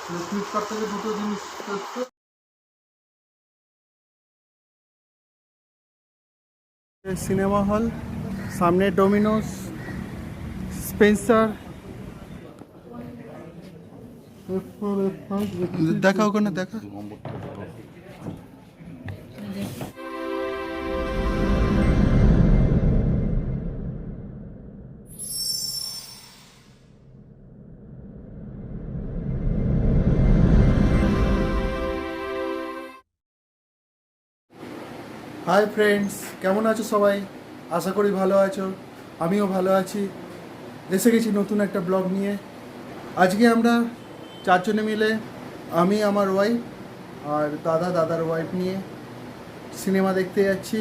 Flipkart থেকে দুটো জিনিস এসছে। সিনেমা হল, সামনে ডোমিনোস, স্পেন্সার। দেখা ওখানে দেখা। হাই ফ্রেন্ডস, কেমন আছো সবাই? আশা করি ভালো আছো, আমিও ভালো আছি। এসে গেছি নতুন একটা ব্লগ নিয়ে। আজকে আমরা চারজনে মিলে, আমি, আমার ওয়াইফ আর দাদার ওয়াইফ নিয়ে সিনেমা দেখতে যাচ্ছি।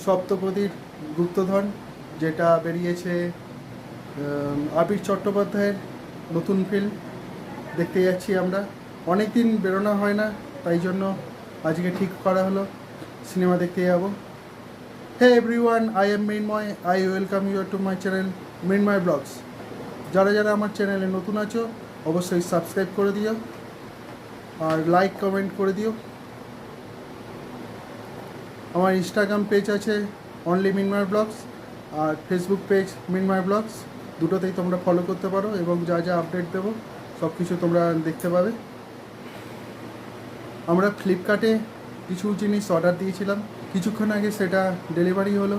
সপ্তপদীর গুপ্তধন, যেটা বেরিয়েছে আবির চট্টোপাধ্যায়ের নতুন ফিল্ম, দেখতে যাচ্ছি আমরা। অনেক দিন বেরোনো হয় না, তাই জন্য আজকে ঠিক করা হলো সিনেমা দেখতে যাব। Hey everyone, I am Mrinmoy. I welcome you to my channel Mrinmoy vlogs. যারা যারা আমার চ্যানেলে নতুন আছো অবশ্যই সাবস্ক্রাইব করে দিও আর লাইক কমেন্ট করে দিও। আমার ইনস্টাগ্রাম পেজ আছে অনলি মৃন্ময় ব্লগস, আর ফেসবুক পেজ মৃন্ময় ব্লগস। দুটোতেই তোমরা ফলো করতে পারো এবং যা যা আপডেট দেবো সব কিছু তোমরা দেখতে পাবে। আমরা ফ্লিপকার্টে কিছু জিনিস অর্ডার দিয়েছিলাম, কিছুক্ষণ আগে সেটা ডেলিভারি হলো।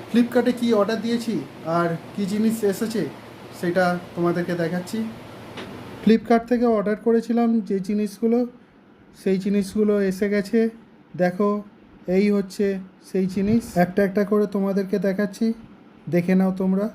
ফ্লিপকার্টে কি অর্ডার দিয়েছি আর কি জিনিস এসেছে সেটা তোমাদেরকে দেখাচ্ছি। ফ্লিপকার্ট থেকে অর্ডার করেছিলাম যে জিনিসগুলো, সেই জিনিসগুলো এসে গেছে। দেখো, এই হচ্ছে সেই জিনিস। একটা একটা করে তোমাদেরকে দেখাচ্ছি, দেখে নাও তোমরা।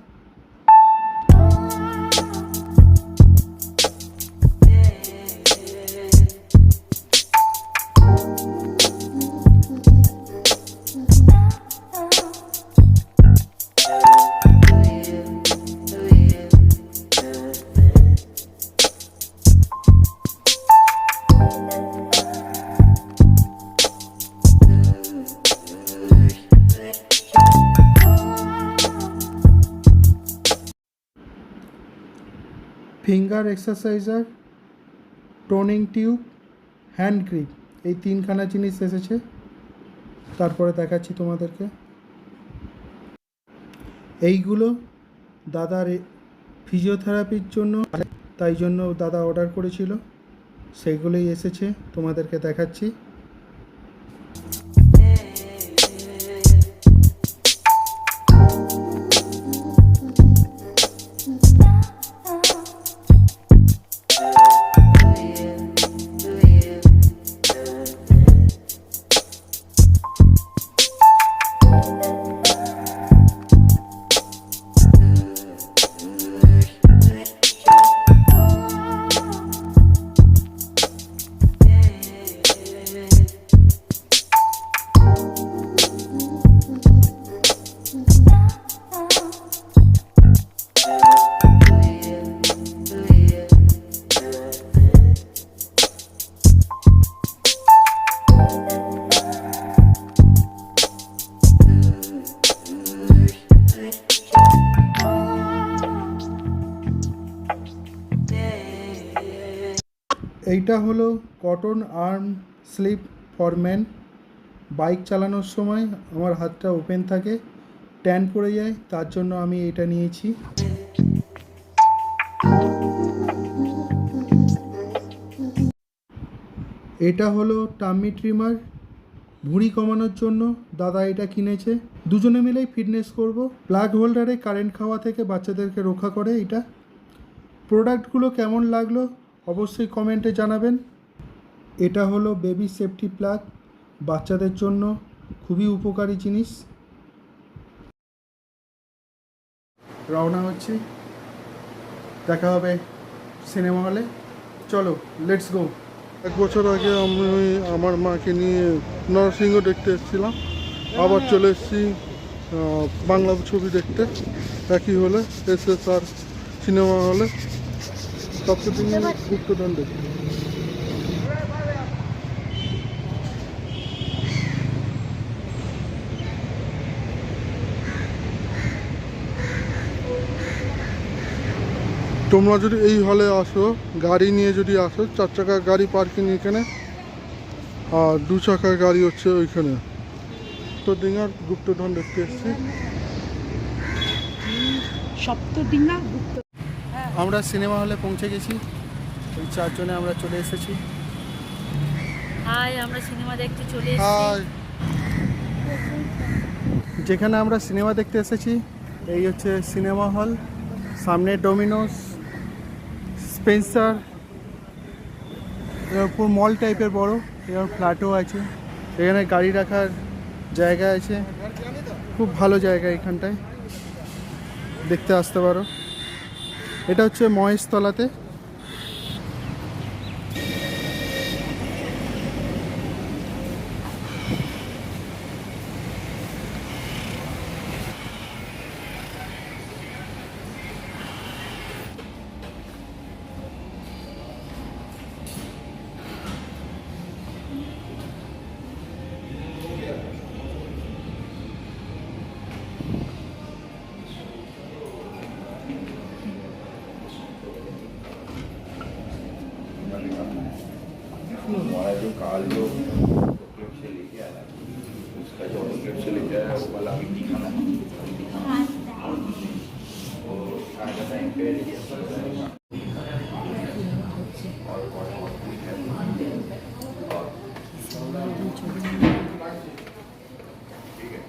Finger exerciser, toning tube, hand grip, এই তিনখানা জিনিস এসেছে। তারপরে দেখাচ্ছি তোমাদেরকে। এইগুলো দাদার ফিজিওথেরাপির জন্য, তাই জন্য দাদা অর্ডার করেছিল, সেইগুলোই এসেছে, তোমাদেরকে দেখাচ্ছি। এইটা হলো cotton arm sleeve for man. Bike চালানোর সময় আমার হাতটা ওপেন থাকে, ট্যান পড়ে যায়, তার জন্য আমি এটা নিয়েছি। এটা হলো টাম্মি ট্রিমার, ভুঁড়ি কমানোর জন্য দাদা এটা কিনেছে। দুজনে মিলেই ফিটনেস করব। প্লাগ হোল্ডারে কারেন্ট খাওয়া থেকে বাচ্চাদেরকে রক্ষা করে এটা। প্রোডাক্টগুলো কেমন লাগলো অবশ্যই কমেন্টে জানাবেন। এটা হলো বেবি সেফটি প্লাগ, বাচ্চাদের জন্য খুবই উপকারী জিনিস। রওনা হচ্ছি, দেখা হবে সিনেমা হলে। চলো, লেটস গো। 1 বছর আগে আমি আমার মাকে নিয়ে নরসিংহ দেখতে এসেছিলাম, আবার চলে এসেছি বাংলা ছবি দেখতে একই হলে, SSR সিনেমা হলে। সপ্তদিন গুপ্তধন দেখি। তোমরা যদি এই হলে আসো, গাড়ি নিয়ে যদি আসো, 4 চাকার গাড়ি পার্কিং এখানে, আর 2 চাকার গাড়ি হচ্ছে ওইখানে। তো ডিঙ্গার গুপ্তধন দেখতে এসছি। সপ্তডিঙ্গা গুপ্ত। আমরা সিনেমা হলে পৌঁছে গেছি, ওই 4 জনে আমরা চলে এসেছি। হাই, আমরা সিনেমা দেখতে চলে হাই। এসেছি। যেখানে আমরা সিনেমা দেখতে এসেছি এই হচ্ছে সিনেমা হল। সামনে ডোমিনোস, স্পেন্সার, পুরো মল টাইপের বড়। এর ফ্ল্যাটও আছে, এখানে গাড়ি রাখার জায়গা আছে। খুব ভালো জায়গা, এখানটায় দেখতে আসতে পারো। এটা হচ্ছে মহেশতলাতে। हमारा जो काल जो क्लिप से लेके आया उसका जो क्लिप से लेके आया वो वाला अभी दिखाना और आज का टाइम पे ठीक है।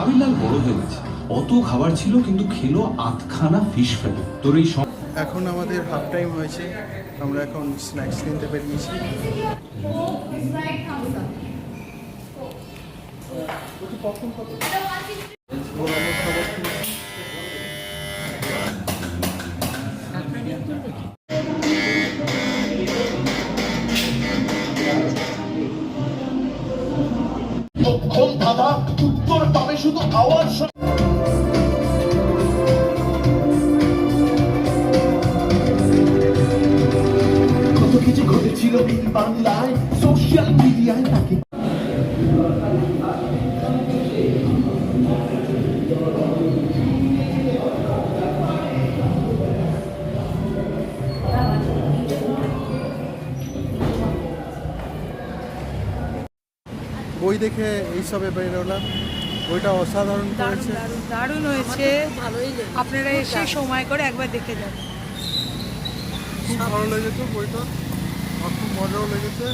আবিরলাল বড় হয়ে গেছে, অত খাবার ছিল কিন্তু খেলো আধখানা ফিশ ফ্রাই। তোর এই এখন আমাদের হাফ টাইম হয়েছে, আমরা এখন স্ন্যাক্স কিনতে বেরিয়েছি। উত্তর পাবে শুধু আওয়াজ। কত কিছু ঘটেছিল এই বাংলায়, সোশ্যাল মিডিয়ায় তাকে বই দেখে এইসবে বেরোলাম। বইটা অসাধারণ করেছে, দারুণ হয়েছে। আপনারা এসে সময় করে একবার দেখে যান। খুব ভালো লেগেছে বইটা, আর খুব মজাও লেগেছে।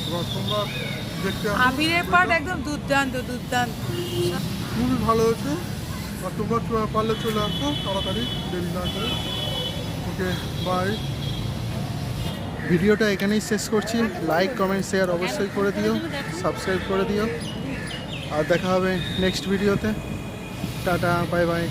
এবার তোমরা দেখতে আসো। আবিরের পার্ট একদম দুর্দান্ত দুর্দান্ত, খুবই ভালো হয়েছে। আর তোমরা পারলে চলে আসো তাড়াতাড়ি, দেরি না করে। ওকে, বাই। ভিডিওটা এখানেই শেষ করছি। লাইক, কমেন্ট, শেয়ার অবশ্যই করে দিও, সাবস্ক্রাইব করে দিও। আর দেখা হবে নেক্সট ভিডিওতে। Tata, bye bye.